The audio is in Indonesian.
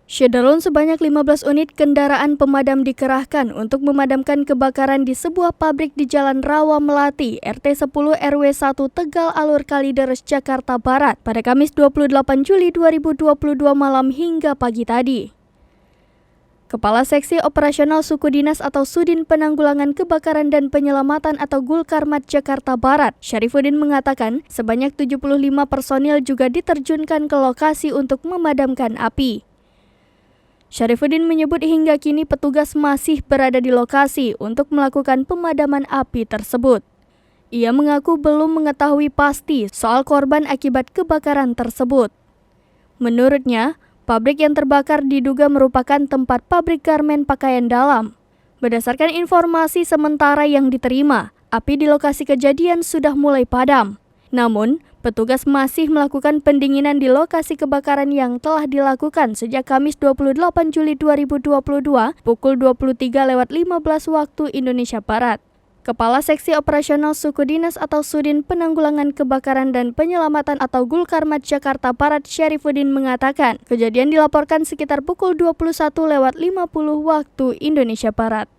Syederun sebanyak 15 unit kendaraan pemadam dikerahkan untuk memadamkan kebakaran di sebuah pabrik di Jalan Rawa Melati, RT 10 RW 1 Tegal Alur Kalideres, Jakarta Barat pada Kamis 28 Juli 2022 malam hingga pagi tadi. Kepala Seksi Operasional Suku Dinas atau Sudin Penanggulangan Kebakaran dan Penyelamatan atau Gulkarmat Jakarta Barat, Syarifuddin mengatakan sebanyak 75 personil juga diterjunkan ke lokasi untuk memadamkan api. Syarifuddin menyebut hingga kini petugas masih berada di lokasi untuk melakukan pemadaman api tersebut. Ia mengaku belum mengetahui pasti soal korban akibat kebakaran tersebut. Menurutnya, pabrik yang terbakar diduga merupakan tempat pabrik garmen pakaian dalam. Berdasarkan informasi sementara yang diterima, api di lokasi kejadian sudah mulai padam. Namun, petugas masih melakukan pendinginan di lokasi kebakaran yang telah dilakukan sejak Kamis 28 Juli 2022 pukul 23.15 waktu Indonesia Barat. Kepala Seksi Operasional Suku Dinas atau Sudin Penanggulangan Kebakaran dan Penyelamatan atau Gulkarmat Jakarta Barat, Syarifuddin mengatakan kejadian dilaporkan sekitar pukul 21.50 waktu Indonesia Barat.